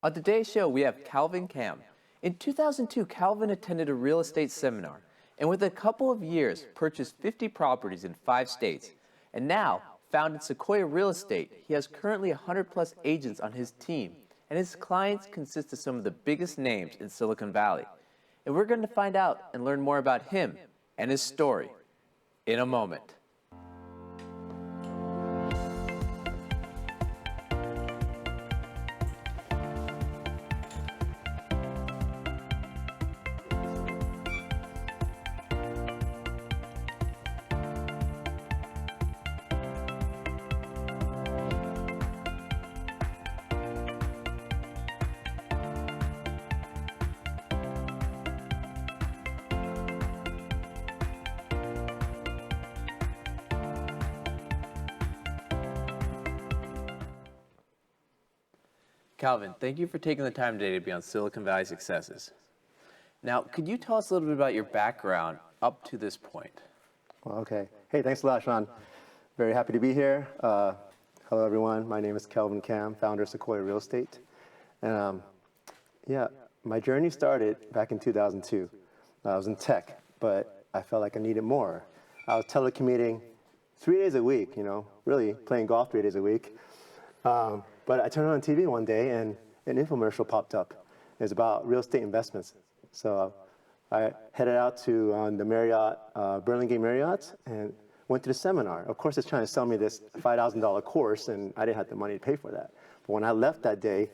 On today's show, we have Kelvin Cam. In 2002, Kelvin attended a real estate seminar, and within a couple of years, purchased 50 properties in 5 states. And now, founded Sequoia Real Estate, he has currently 100 plus agents on his team, and his clients consist of some of the biggest names in Silicon Valley. And we're going to find out and learn more about him and his story in a moment. Kelvin, thank you for taking the time today to be on Silicon Valley Successes. Now, could you tell us a little bit about your background up to this point? Well, okay. Hey, thanks a lot, Sean. Very happy to be here. Hello, everyone. My name is Kelvin Cam, founder of Sequoia Real Estate. And yeah, my journey started back in 2002. I was in tech, but I felt like I needed more. I was telecommuting 3 days a week, really playing golf 3 days a week. But I turned on TV one day and an infomercial popped up. It was about real estate investments. So I headed out to the Marriott, Burlingame Marriott, and went to the seminar. Of course, it's trying to sell me this $5,000 course, and I didn't have the money to pay for that. But when I left that day,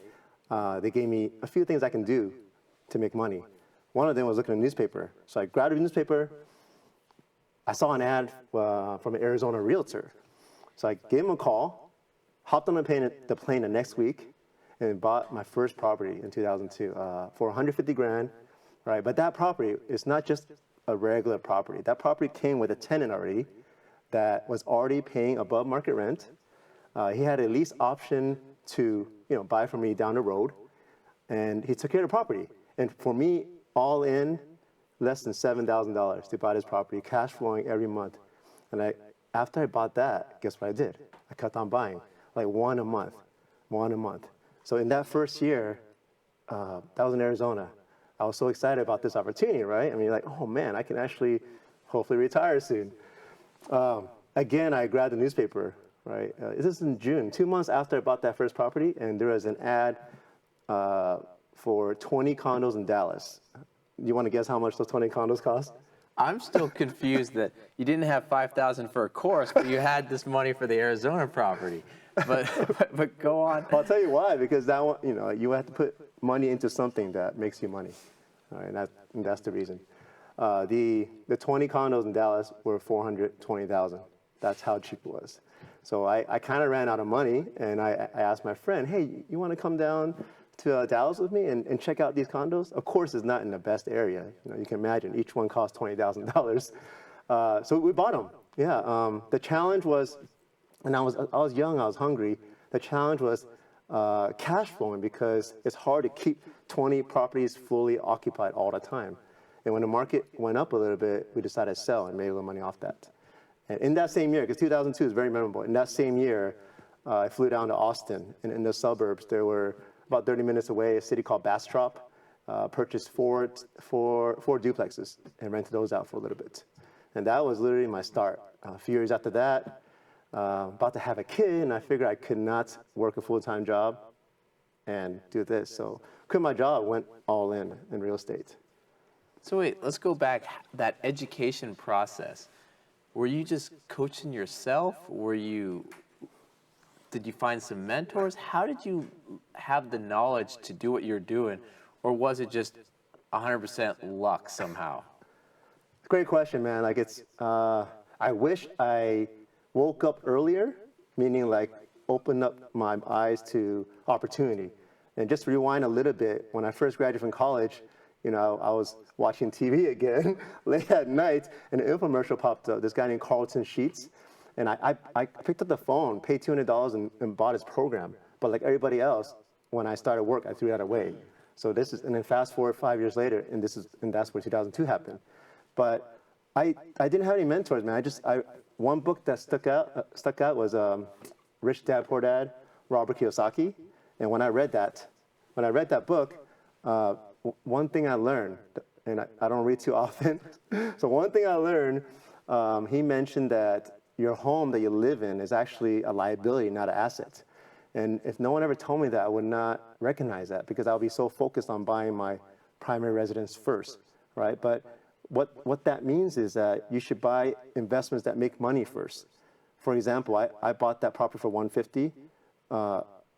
they gave me a few things I can do to make money. One of them was looking at a newspaper. So I grabbed a newspaper. I saw an ad from an Arizona realtor. So I gave him a call. Hopped on the plane the next week and bought my first property in 2002 for 150 grand, right? But that property is not just a regular property. That property came with a tenant already that was already paying above market rent. He had a lease option to, buy from me down the road, and he took care of the property. And for me, all in, less than $7,000 to buy this property, cash flowing every month. And after I bought that, guess what I did? I kept on buying. Like one a month. So in that first year, that was in Arizona. I was so excited about this opportunity, right? I mean, like, oh man, I can actually hopefully retire soon. Again, I grabbed the newspaper, right? This is in June, 2 months after I bought that first property, and there was an ad for 20 condos in Dallas. You want to guess how much those 20 condos cost? I'm still confused that you didn't have $5,000 for a course, but you had this money for the Arizona property. But go on. Well, I'll tell you why. Because that one, you have to put money into something that makes you money, right? And that's the reason. The 20 condos in Dallas were $420,000. That's how cheap it was. So I kind of ran out of money, and I asked my friend, "Hey, you want to come down to Dallas with me and check out these condos?" Of course, it's not in the best area. You can imagine each one cost $20,000. So we bought them. Yeah. The challenge was. And I was young, I was hungry. The challenge was cash flowing because it's hard to keep 20 properties fully occupied all the time. And when the market went up a little bit, we decided to sell and made a little money off that. And in that same year, because 2002 is very memorable, in that same year, I flew down to Austin. And in the suburbs, there were about 30 minutes away, a city called Bastrop, purchased four duplexes and rented those out for a little bit. And that was literally my start. A few years after that, about to have a kid, and I figured I could not work a full-time job and do this. So quit my job, went all in real estate. So wait, let's go back. That education process, were you just coaching yourself? Did you find some mentors? How did you have the knowledge to do what you're doing? Or was it just 100% luck somehow? Great question, man. Like I wish I woke up earlier, meaning like opened up my eyes to opportunity. And just rewind a little bit, when I first graduated from college, I was watching TV again late at night, and an infomercial popped up, this guy named Carlton Sheets. And I picked up the phone, paid $200 and bought his program. But like everybody else, when I started work, I threw that away. So and then fast forward 5 years later, and that's where 2002 happened. But I didn't have any mentors, man. One book that stuck out was Rich Dad Poor Dad, Robert Kiyosaki. And when I read that, when I read that book, one thing I learned, and I don't read too often, so one thing I learned, he mentioned that your home that you live in is actually a liability, not an asset. And if no one ever told me that, I would not recognize that because I would be so focused on buying my primary residence first, right? But what that means is that you should buy investments that make money first. For example, I bought that property for 150.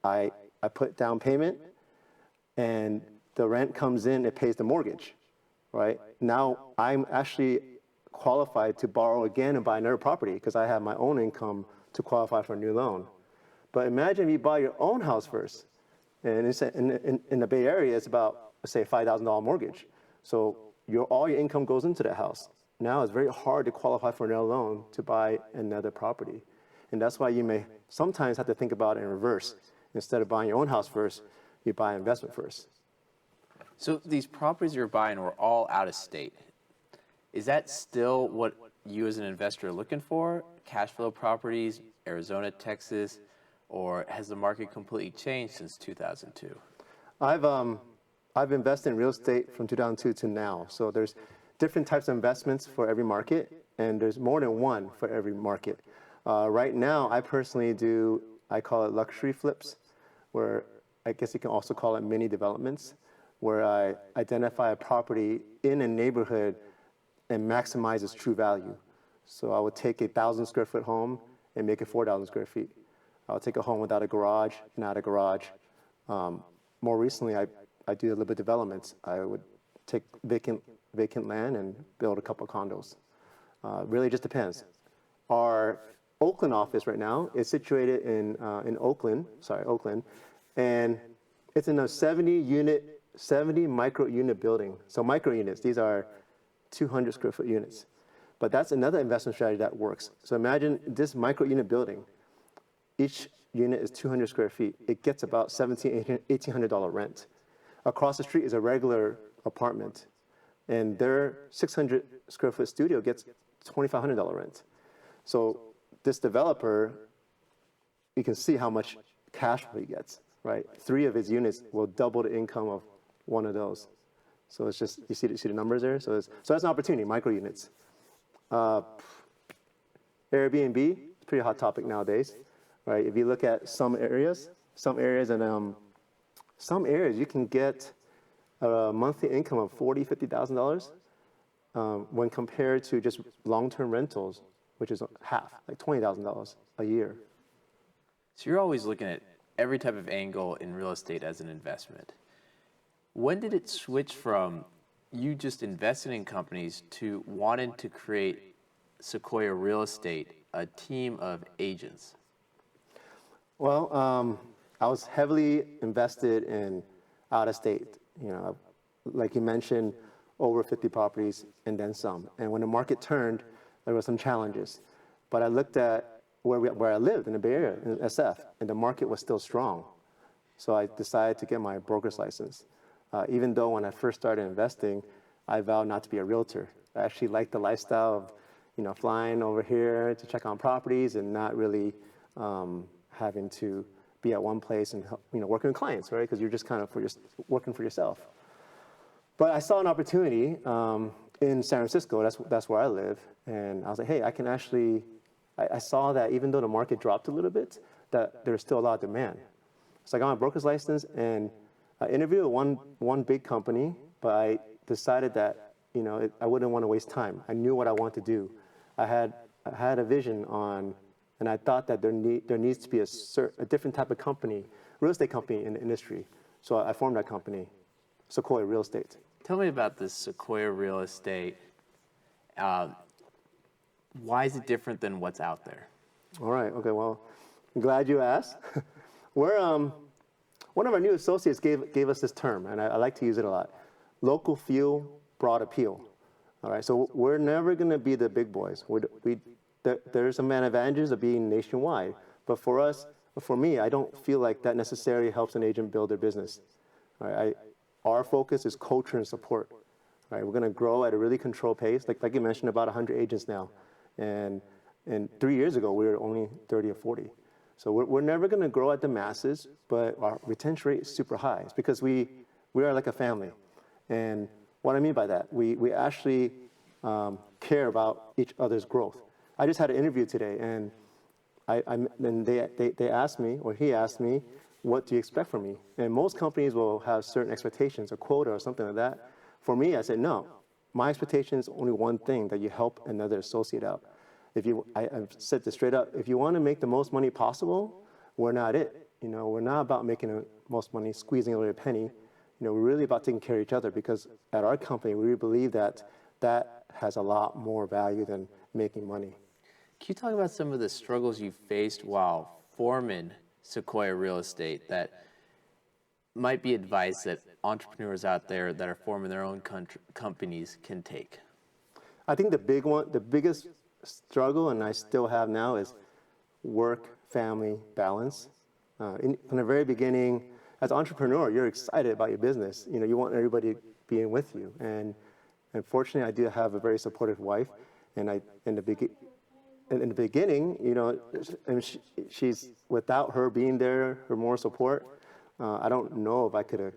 I put down payment, and the rent comes in, it pays the mortgage, right? Now I'm actually qualified to borrow again and buy another property because I have my own income to qualify for a new loan. But imagine if you buy your own house first, and it's in the Bay Area, it's about, let's say, $5,000 mortgage. So all your income goes into that house. Now it's very hard to qualify for another loan to buy another property. And that's why you may sometimes have to think about it in reverse. Instead of buying your own house first, you buy investment first. So these properties you're buying were all out of state. Is that still what you as an investor are looking for? Cash flow properties, Arizona, Texas, or has the market completely changed since 2002? I've invested in real estate from 2002 to now. So there's different types of investments for every market, and there's more than one for every market. Right now, I personally I call it luxury flips, where I guess you can also call it mini developments, where I identify a property in a neighborhood and maximize its true value. So I would take a 1,000 square foot home and make it 4,000 square feet. I would take a home without a garage and add a garage. More recently, I do a little bit of developments. I would take vacant land and build a couple of condos. Really just depends. Our Oakland office right now is situated in Oakland, and it's in a 70 micro unit building. So micro units, these are 200 square foot units. But that's another investment strategy that works. So imagine this micro unit building. Each unit is 200 square feet. It gets about $1,700, $1,800 rent. Across the street is a regular apartment, and their 600 square foot studio gets $2,500 rent. So this developer, you can see how much cash flow he gets, right? 3 of his units will double the income of one of those. So it's just, you see the numbers there? So that's an opportunity, micro units. Airbnb, it's a pretty hot topic nowadays, right? If you look at some areas you can get a monthly income of $40,000, $50,000 when compared to just long-term rentals, which is half, like $20,000 a year. So you're always looking at every type of angle in real estate as an investment. When did it switch from you just investing in companies to wanting to create Sequoia Real Estate, a team of agents? Well, I was heavily invested in out of state, like you mentioned, over 50 properties and then some. And when the market turned, there were some challenges. But I looked at where I lived in the Bay Area, in SF, and the market was still strong. So I decided to get my broker's license. Even though when I first started investing, I vowed not to be a realtor. I actually liked the lifestyle of, flying over here to check on properties and not really having to be at one place and working with clients, right? Because you're just kind of working for yourself. But I saw an opportunity in San Francisco. That's where I live, and I was like, hey, I can actually. I saw that even though the market dropped a little bit, that there's still a lot of demand. So I got my broker's license, and I interviewed one big company, but I decided that I wouldn't want to waste time. I knew what I wanted to do. I had a vision on. And I thought that there needs to be a different type of company, real estate company in the industry. So I formed that company, Sequoia Real Estate. Tell me about this Sequoia Real Estate. Why is it different than what's out there? All right. Okay. Well, I'm glad you asked. One of our new associates gave us this term, and I like to use it a lot. Local feel, broad appeal. All right. So we're never going to be the big boys. There's some advantages of being nationwide, but for me, I don't feel like that necessarily helps an agent build their business. All right, our focus is culture and support. All right, we're going to grow at a really controlled pace, like you mentioned, about 100 agents now, and 3 years ago we were only 30 or 40. So we're never going to grow at the masses, but our retention rate is super high. It's because we are like a family. And what I mean by that, we actually care about each other's growth. I just had an interview today, and they asked me, or he asked me, what do you expect from me? And most companies will have certain expectations, a quota or something like that. For me, I said, no, my expectation is only one thing, that you help another associate out. I've said this straight up, if you want to make the most money possible, we're not it. We're not about making the most money, squeezing every penny. We're really about taking care of each other, because at our company, we really believe that that has a lot more value than making money. Can you talk about some of the struggles you faced while forming Sequoia Real Estate that might be advice that entrepreneurs out there that are forming their own companies can take? I think the biggest struggle, and I still have now, is work-family balance. From the very beginning, as an entrepreneur, you're excited about your business. You want everybody being with you. And unfortunately, I do have a very supportive wife, and in the beginning, and she's, without her being there, her moral support, I don't know if I could have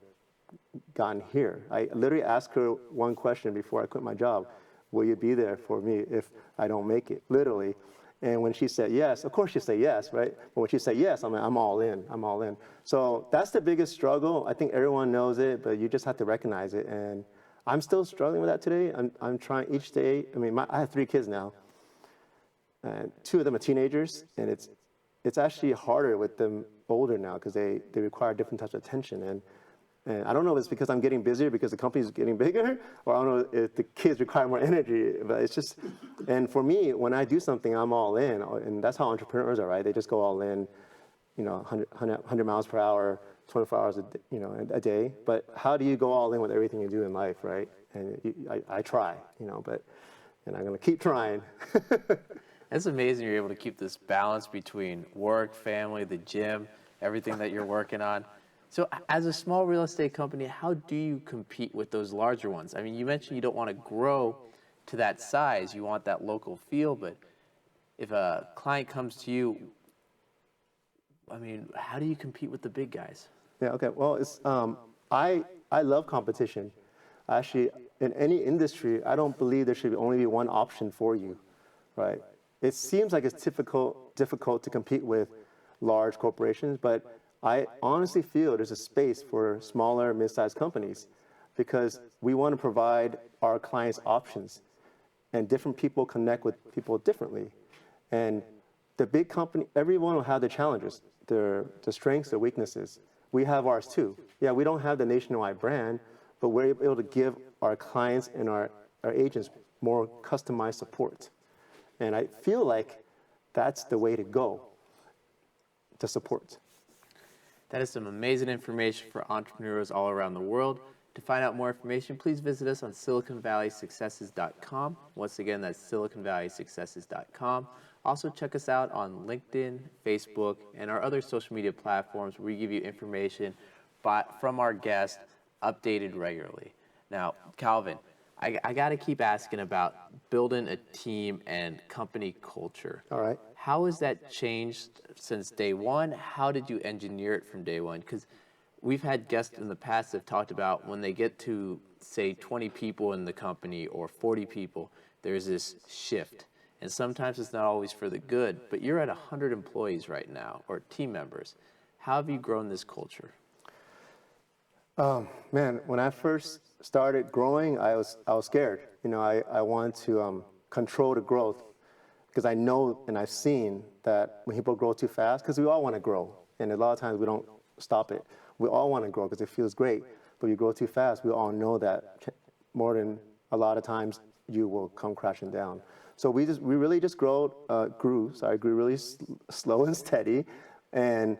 gotten here. I literally asked her one question before I quit my job: will you be there for me if I don't make it? Literally. And when she said yes, of course she said yes, right? But when she said yes, I'm all in. I'm all in. So that's the biggest struggle. I think everyone knows it, but you just have to recognize it. And I'm still struggling with that today. I'm trying each day. I have 3 kids now, and 2 of them are teenagers, and it's actually harder with them older now, because they require different types of attention. And I don't know if it's because I'm getting busier because the company's getting bigger, or I don't know if the kids require more energy, but it's just, and for me, when I do something, I'm all in, and that's how entrepreneurs are, right? They just go all in, 100 miles per hour, 24 hours a day. But how do you go all in with everything you do in life, right? And I try, and I'm going to keep trying. It's amazing you're able to keep this balance between work, family, the gym, everything that you're working on. So as a small real estate company, how do you compete with those larger ones? You mentioned you don't want to grow to that size. You want that local feel, but if a client comes to you, how do you compete with the big guys? Yeah, okay. Well, it's I love competition. Actually, in any industry, I don't believe there should only be one option for you, right? It seems like it's difficult to compete with large corporations, but I honestly feel there's a space for smaller, mid-sized companies, because we want to provide our clients options, and different people connect with people differently. And the big company, everyone will have their challenges, their strengths, their weaknesses. We have ours too. Yeah, we don't have the nationwide brand, but we're able to give our clients and our agents more customized support. And I feel like that's the way to go, to support. That is some amazing information for entrepreneurs all around the world. To find out more information, please visit us on SiliconValleySuccesses.com. Once again, that's SiliconValleySuccesses.com. Also, check us out on LinkedIn, Facebook, and our other social media platforms where we give you information from our guests updated regularly. Now, Kelvin, I got to keep asking about building a team and company culture. All right. How has that changed since day one? How did you engineer it from day one? Because we've had guests in the past that have talked about when they get to, say, 20 people in the company or 40 people, there's this shift. And sometimes it's not always for the good, but you're at 100 employees right now, or team members. How have you grown this culture? Man, when I first started growing, I was scared. I wanted to control the growth, because I know and I've seen that when people grow too fast, because we all want to grow, and a lot of times we don't stop it. We all want to grow because it feels great, but you grow too fast, we all know that more than a lot of times you will come crashing down. So we really just grew really slow and steady, and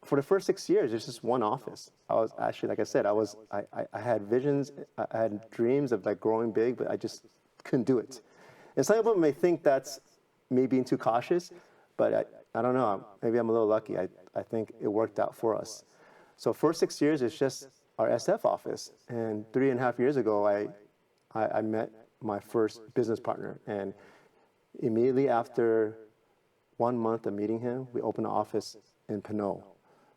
for the first 6 years, it's just one office. I was actually, like I said, I had visions, I had dreams of growing big, but I just couldn't do it. And some people may think that's me being too cautious, but I don't know. Maybe I'm a little lucky. I think it worked out for us. So first 6 years, it's just our SF office. And 3.5 years ago, I met my first business partner. And immediately after 1 month of meeting him, we opened an office in Pinot.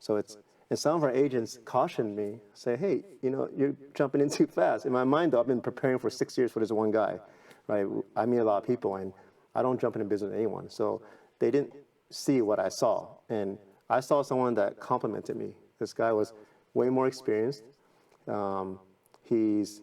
So and some of our agents cautioned me, say, hey, you're jumping in too fast. In my mind, though, I've been preparing for 6 years for this one guy, right? I meet a lot of people, and I don't jump into business with anyone. So they didn't see what I saw. And I saw someone that complimented me. This guy was way more experienced. He's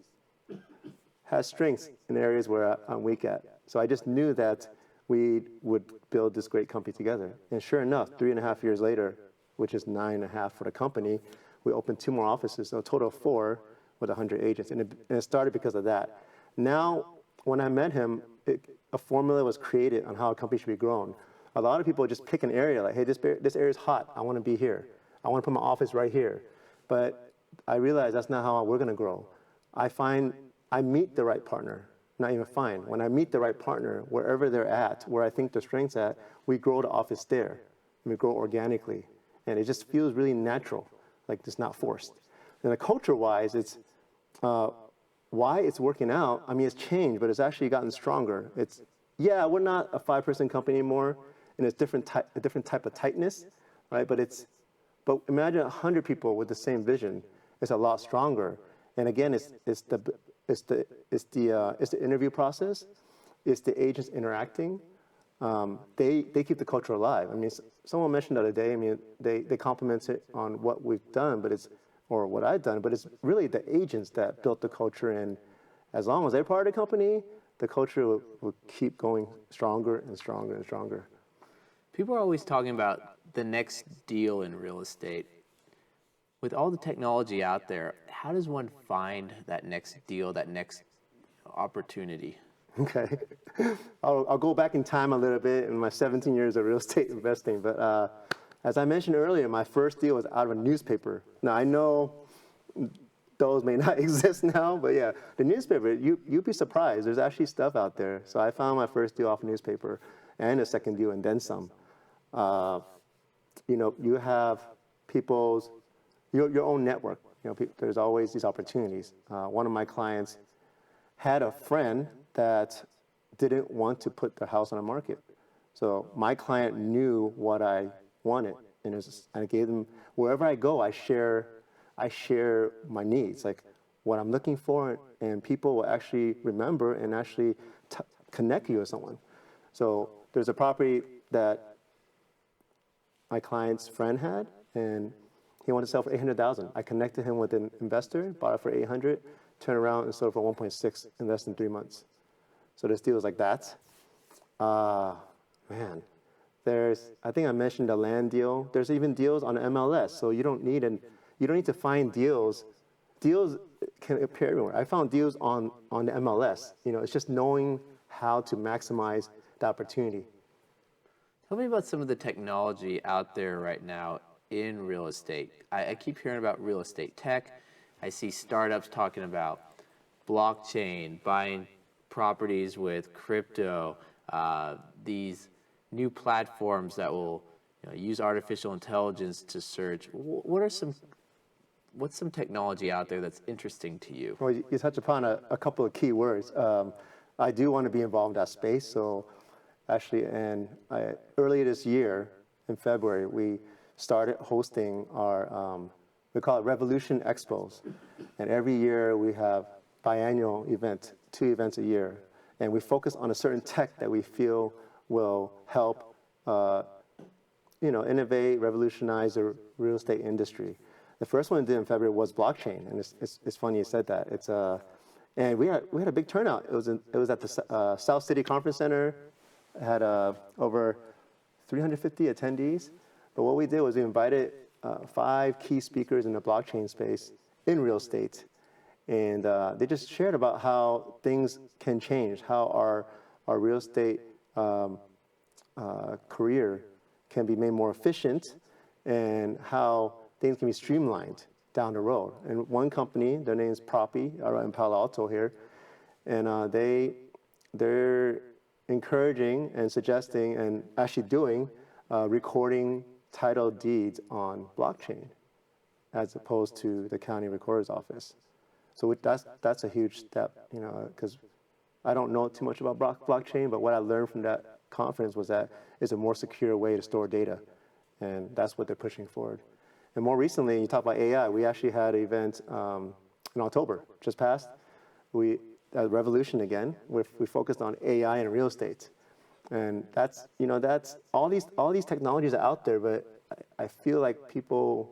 has strengths in areas where I'm weak at. So I just knew that we would build this great company together. And sure enough, 3.5 years later, which is 9.5 for the company, we opened 2 more offices, so a total of 4 with 100 agents. And it started because of that. Now, when I met him, a formula was created on how a company should be grown. A lot of people just pick an area, like, hey, this area is hot. I want to be here. I want to put my office right here. But I realized that's not how we're going to grow. I meet the right partner, not even find. When I meet the right partner, wherever they're at, where I think their strength's at, we grow the office there. And we grow organically. And it just feels really natural, like it's not forced. And culture-wise, it's why it's working out. I mean, it's changed, but it's actually gotten stronger. We're not a 5-person company anymore, and it's a different type of tightness, right? But imagine 100 people with the same vision. It's a lot stronger. And again, it's the interview process. It's the agents interacting. They keep the culture alive. I mean, someone mentioned the other day, I mean, they compliment it on what we've done, or what I've done, but it's really the agents that built the culture, and as long as they're part of the company, the culture will keep going stronger and stronger and stronger. People are always talking about the next deal in real estate. With all the technology out there, how does one find that next deal, that next opportunity? Okay. I'll go back in time a little bit in my 17 years of real estate investing. But as I mentioned earlier, my first deal was out of a newspaper. Now, I know those may not exist now, but yeah, the newspaper, you'd be surprised. There's actually stuff out there. So I found my first deal off a newspaper and a second deal and then some. You have your own network. There's always these opportunities. One of my clients had a friend that didn't want to put their house on the market. So my client knew what I wanted, and I gave them, wherever I go, I share my needs, like what I'm looking for, and people will actually remember and actually connect you with someone. So there's a property that my client's friend had, and he wanted to sell for $800,000. I connected him with an investor, bought it for $800,000, turned around and sold for $1.6 million in less than 3 months. So there's deals like that. Man, I think I mentioned the land deal. There's even deals on MLS. So you don't need to find deals. Deals can appear everywhere. I found deals on the MLS. It's just knowing how to maximize the opportunity. Tell me about some of the technology out there right now in real estate. I keep hearing about real estate tech. I see startups talking about blockchain, buying properties with crypto, these new platforms that will use artificial intelligence to search. What's some technology out there that's interesting to you? Well, you touch upon a couple of key words. I do want to be involved in that space. So actually, earlier this year, in February, we started hosting our, we call it Revolution Expos. And every year we have biannual event, 2 events a year. And we focus on a certain tech that we feel will help, innovate, revolutionize the real estate industry. The first one we did in February was blockchain, and it's funny you said that. And we had a big turnout. It was at the South City Conference Center. It had over 350 attendees. But what we did was we invited 5 key speakers in the blockchain space in real estate. And they just shared about how things can change, how our real estate career can be made more efficient, and how things can be streamlined down the road. And one company, their name is Proppy, in Palo Alto here, and they're encouraging and suggesting and actually doing recording title deeds on blockchain as opposed to the county recorder's office. So that's a huge step, because I don't know too much about blockchain, but what I learned from that conference was that is a more secure way to store data. And that's what they're pushing forward. And more recently, you talk about AI, we actually had an event in October, just passed. We at Revolution again, we focused on AI and real estate. And that's all these technologies are out there, but I feel like people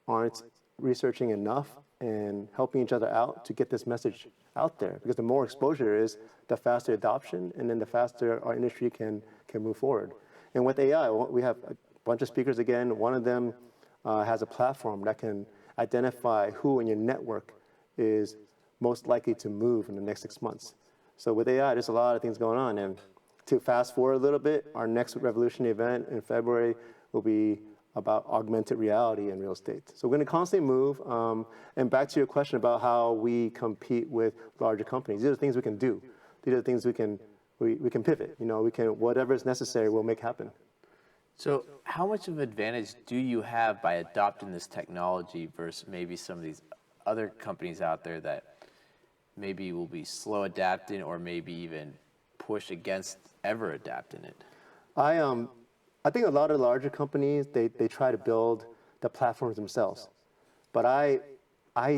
aren't researching enough and helping each other out to get this message out there. Because the more exposure there is, the faster adoption, and then the faster our industry can move forward. And with AI, we have a bunch of speakers again. One of them has a platform that can identify who in your network is most likely to move in the next 6 months. So with AI, there's a lot of things going on. And to fast forward a little bit, our next Revolution event in February will be about augmented reality in real estate. So we're going to constantly move. And back to your question about how we compete with larger companies, these are the things we can do. These are the things we can pivot. We can, whatever is necessary, we'll make happen. So how much of an advantage do you have by adopting this technology versus maybe some of these other companies out there that maybe will be slow adapting or maybe even push against ever adapting it? I think a lot of larger companies, they try to build the platforms themselves. But I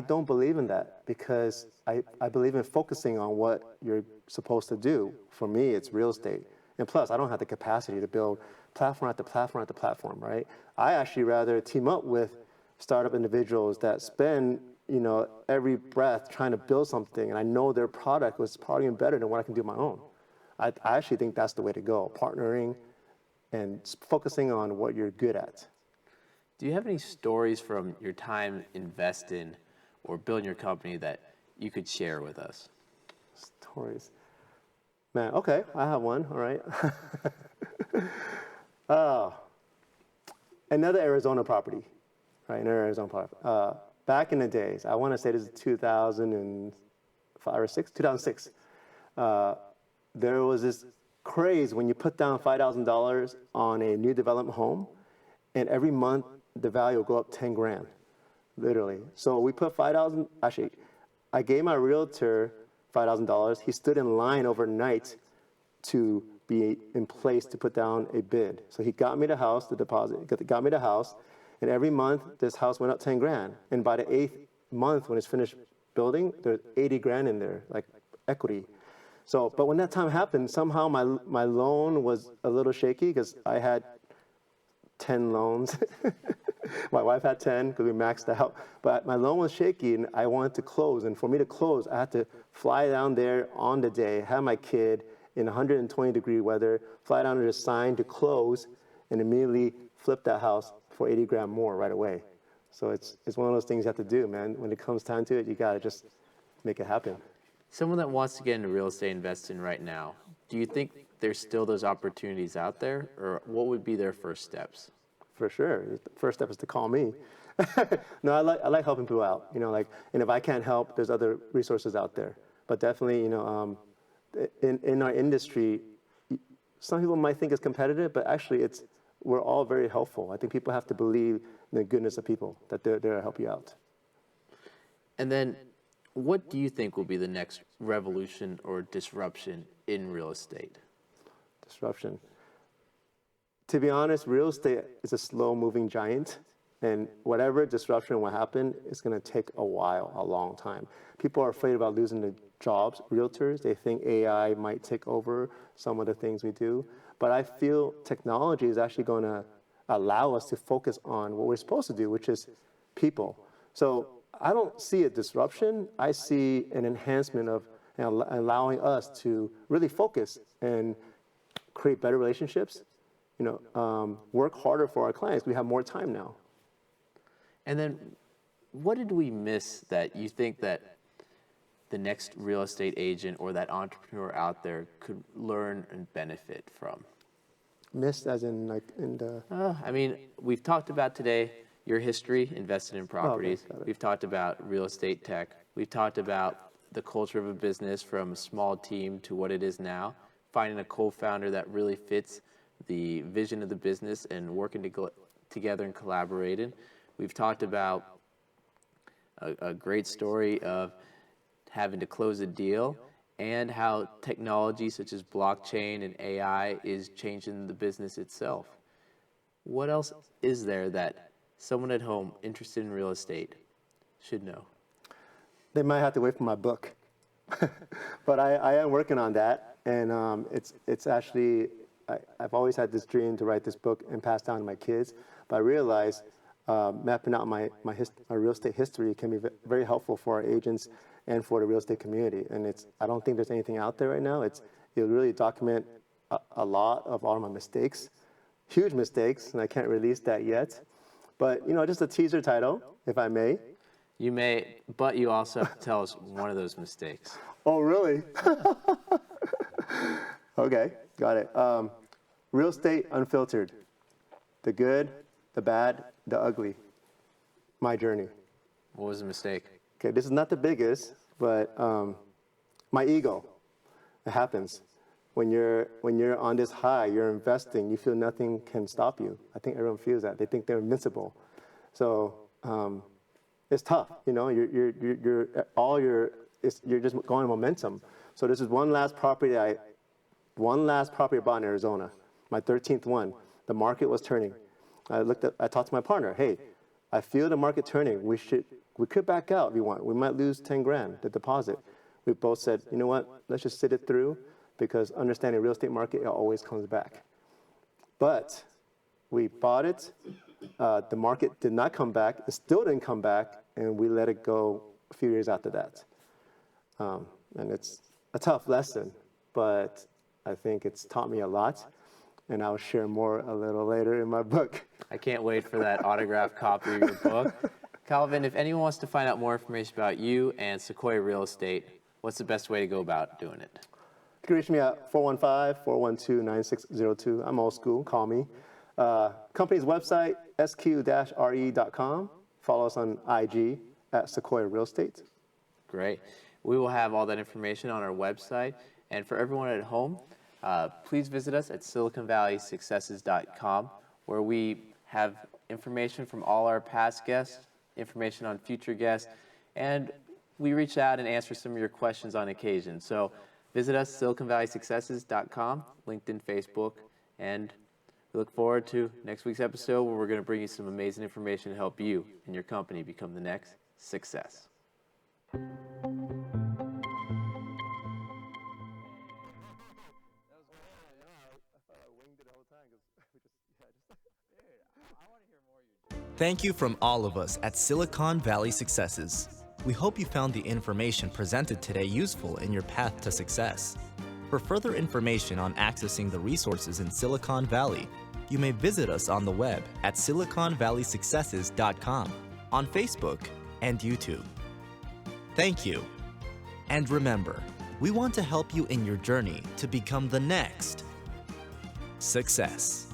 don't believe in that, because I believe in focusing on what you're supposed to do. For me, it's real estate. And plus, I don't have the capacity to build platform after platform after platform, right? I actually rather team up with startup individuals that spend every breath trying to build something, and I know their product was probably even better than what I can do on my own. I actually think that's the way to go, partnering and focusing on what you're good at. Do you have any stories from your time investing or building your company that you could share with us? Stories. Man, okay, I have one, all right. Another Arizona property, right, another Arizona property. Back in the days, I want to say this is 2005 or 2006, there was this craze when you put down $5,000 on a new development home, and every month the value will go up 10 grand, literally. So we put 5,000, actually, I gave my realtor $5,000. He stood in line overnight to be in place to put down a bid. So he got me the house, the deposit, got me the house, and every month this house went up 10 grand. And by the 8th month, when it's finished building, there's 80 grand in there, like equity. So, but when that time happened, somehow my loan was a little shaky because I had 10 loans. My wife had 10 because we maxed out. But my loan was shaky and I wanted to close. And for me to close, I had to fly down there on the day, have my kid in 120-degree weather, fly down to the sign to close, and immediately flip that house for 80 grand more right away. So it's one of those things you have to do, man. When it comes time to it, you got to just make it happen. Someone that wants to get into real estate investing right now, do you think there's still those opportunities out there, or what would be their first steps? For sure. The first step is to call me. No, I like helping people out. And if I can't help, there's other resources out there. But definitely, in our industry, some people might think it's competitive, but actually we're all very helpful. I think people have to believe in the goodness of people, that they're there to help you out. And then, what do you think will be the next revolution or disruption in real estate? Disruption. To be honest, real estate is a slow-moving giant, and whatever disruption will happen, it's going to take a while, a long time. People are afraid about losing their jobs, realtors. They think AI might take over some of the things we do. But I feel technology is actually going to allow us to focus on what we're supposed to do, which is people. So I don't see a disruption. I see an enhancement of allowing us to really focus and create better relationships, work harder for our clients. We have more time now. And then what did we miss that you think that the next real estate agent or that entrepreneur out there could learn and benefit from? Missed as in like in the... we've talked about today your history invested in properties. Oh, okay, we've talked about real estate tech. We've talked about the culture of a business from a small team to what it is now, finding a co-founder that really fits the vision of the business and working together and collaborating. We've talked about a great story of having to close a deal and how technology such as blockchain and AI is changing the business itself. What else is there that someone at home interested in real estate should know? They might have to wait for my book. But I am working on that, and it's actually, I've always had this dream to write this book and pass down to my kids, but I realized mapping out my real estate history can be very helpful for our agents and for the real estate community. And I don't think there's anything out there right now. It'll really document a lot of all my mistakes, huge mistakes, and I can't release that yet. But, just a teaser title, if I may. You may, but you also have to tell us one of those mistakes. Oh, really? Okay, got it. Real estate unfiltered. The good, the bad, the ugly. My journey. What was the mistake? Okay, this is not the biggest, but my ego. It happens. When you're on this high, you're investing, you feel nothing can stop you. I think everyone feels that. They think they're invincible. So it's tough, you're just going on momentum. So this is one last property I bought in Arizona, my 13th one. The market was turning. I talked to my partner, hey, I feel the market turning. We could back out if you want. We might lose 10 grand, the deposit. We both said, you know what, let's just sit it through, because understanding real estate market, it always comes back. But we bought it. The market did not come back. It still didn't come back, and we let it go a few years after that. And it's a tough lesson, but I think it's taught me a lot, and I'll share more a little later in my book. I can't wait for that autographed copy of your book. Calvin, if anyone wants to find out more information about you and Sequoia Real Estate, what's the best way to go about doing it? You can reach me at 415-412-9602. I'm old school, call me. Company's website, sq-re.com. Follow us on IG at Sequoia Real Estate. Great. We will have all that information on our website. And for everyone at home, please visit us at siliconvalleysuccesses.com, where we have information from all our past guests, information on future guests, and we reach out and answer some of your questions on occasion. So visit us, siliconvalleysuccesses.com, LinkedIn, Facebook, and we look forward to next week's episode, where we're going to bring you some amazing information to help you and your company become the next success. Thank you from all of us at Silicon Valley Successes. We hope you found the information presented today useful in your path to success. For further information on accessing the resources in Silicon Valley, you may visit us on the web at siliconvalleysuccesses.com, on Facebook and YouTube. Thank you. And remember, we want to help you in your journey to become the next success.